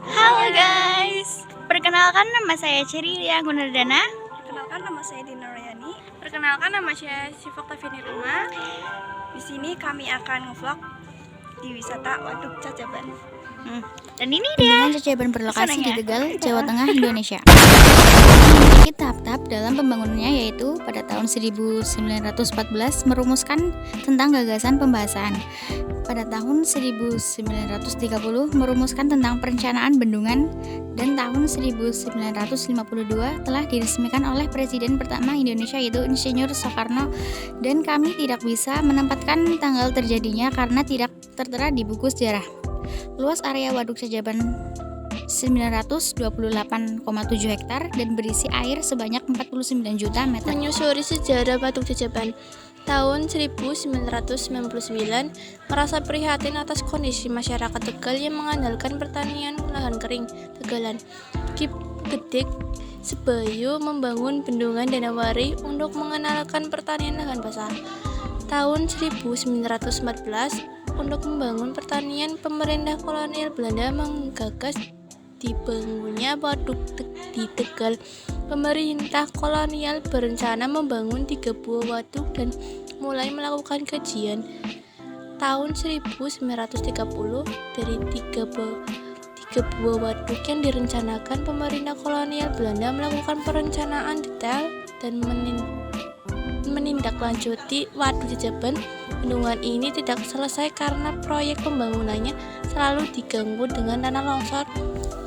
Halo guys, perkenalkan nama saya Cerilia Gunardana. Perkenalkan nama saya Dina Royani. Perkenalkan nama saya Syifa Oktaviani Rima. Di sini kami akan ngevlog di wisata Waduk Cacaban. Dan ini dia Bendungan Cacaban berlokasi di pesannya. Tegal, Jawa Tengah, Indonesia. Memiliki tahap-tahap dalam pembangunannya, yaitu pada tahun 1914 merumuskan tentang gagasan pembahasan. Pada tahun 1930 merumuskan tentang perencanaan bendungan, dan tahun 1952 telah diresmikan oleh Presiden pertama Indonesia, yaitu Insinyur Soekarno, dan kami tidak bisa menempatkan tanggal terjadinya karena tidak tertera di buku sejarah. Luas area Waduk Cacaban 928,7 hektar dan berisi air sebanyak 49 juta meter. Menyusuri sejarah Waduk Cacaban, tahun 1999 merasa prihatin atas kondisi masyarakat Tegal yang mengandalkan pertanian lahan kering Tegalan. Kip Gedik Sebayu membangun bendungan Danawari untuk mengenalkan pertanian lahan basah. Tahun 1914 untuk membangun pertanian, pemerintah kolonial Belanda menggagas dibangunnya waduk di Tegal. Pemerintah kolonial berencana membangun 3 buah waduk dan mulai melakukan kajian. Tahun 1930 dari 3 buah waduk yang direncanakan, pemerintah kolonial Belanda melakukan perencanaan detail dan menindaklanjuti Waduk Cacaban. Bendungan ini tidak selesai karena proyek pembangunannya selalu diganggu dengan tanah longsor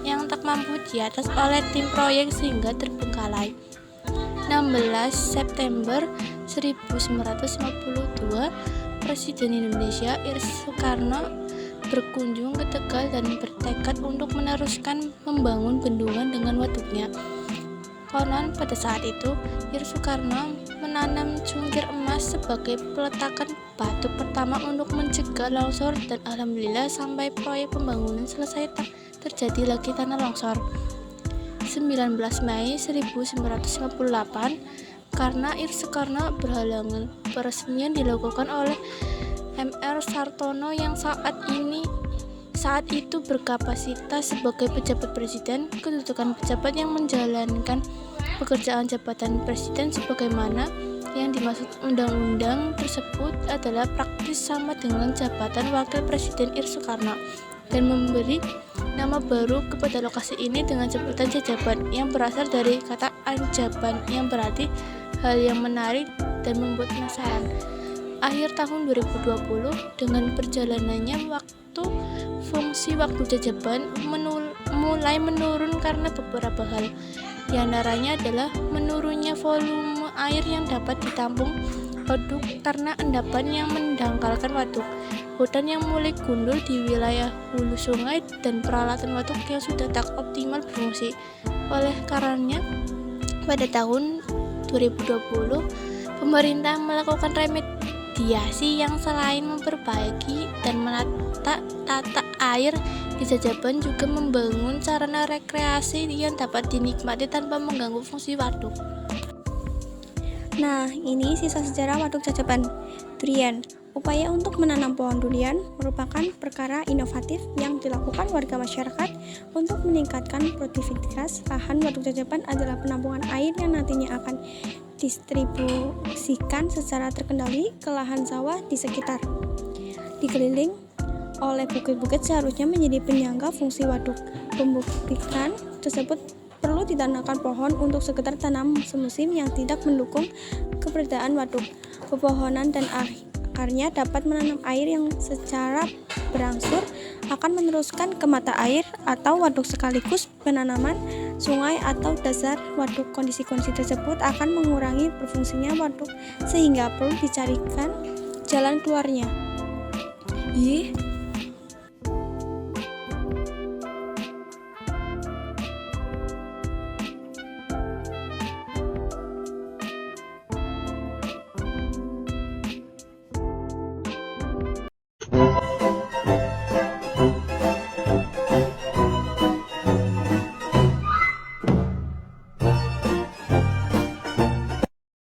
yang tak mampu di atas oleh tim proyek sehingga terbengkalai. 16 September 1952, Presiden Indonesia Soekarno berkunjung ke Tegal dan bertekad untuk meneruskan membangun bendungan dengan waduknya. Konon pada saat itu, Soekarno menanam cungkir emas sebagai peletakan batu pertama untuk mencegah longsor, dan alhamdulillah sampai proyek pembangunan selesai tak terjadi lagi tanah longsor. 19 Mei 1958, karena Soekarno berhalangan, peresmian dilakukan oleh Mr. Sartono yang saat itu berkapasitas sebagai pejabat presiden. Kedudukan pejabat yang menjalankan pekerjaan jabatan presiden sebagaimana yang dimaksud undang-undang tersebut adalah praktis sama dengan jabatan wakil presiden Soekarno, dan memberi nama baru kepada lokasi ini dengan sebutan Cacaban yang berasal dari kata anjaban yang berarti hal yang menarik dan membuat penasaran. Akhir tahun 2020, dengan berjalannya waktu, fungsi Waduk Cacaban mulai menurun karena beberapa hal. Di antaranya adalah menurunnya volume air yang dapat ditampung waduk karena endapan yang mendangkalkan waduk, hutan yang mulai gundul di wilayah hulu sungai, dan peralatan waduk yang sudah tak optimal berfungsi. Oleh karenanya, pada tahun 2020, pemerintah melakukan remediasi yang selain memperbaiki dan menata tata air di Cacaban, juga membangun sarana rekreasi yang dapat dinikmati tanpa mengganggu fungsi waduk. Nah, ini sisa sejarah Waduk Cacaban. Durian. Upaya untuk menanam pohon durian merupakan perkara inovatif yang dilakukan warga masyarakat untuk meningkatkan produktivitas lahan. Waduk Cacaban adalah penampungan air yang nantinya akan distribusikan secara terkendali ke lahan sawah di sekitar. Dikeliling oleh bukit-bukit seharusnya menjadi penyangga fungsi waduk. Pembuktikan tersebut perlu ditanamkan pohon untuk sekedar tanam semusim yang tidak mendukung keberadaan waduk. Pepohonan dan akarnya dapat menanam air yang secara berangsur akan meneruskan ke mata air atau waduk sekaligus penanaman sungai atau dasar waduk. Kondisi-kondisi tersebut akan mengurangi berfungsinya waduk sehingga perlu dicarikan jalan keluarnya.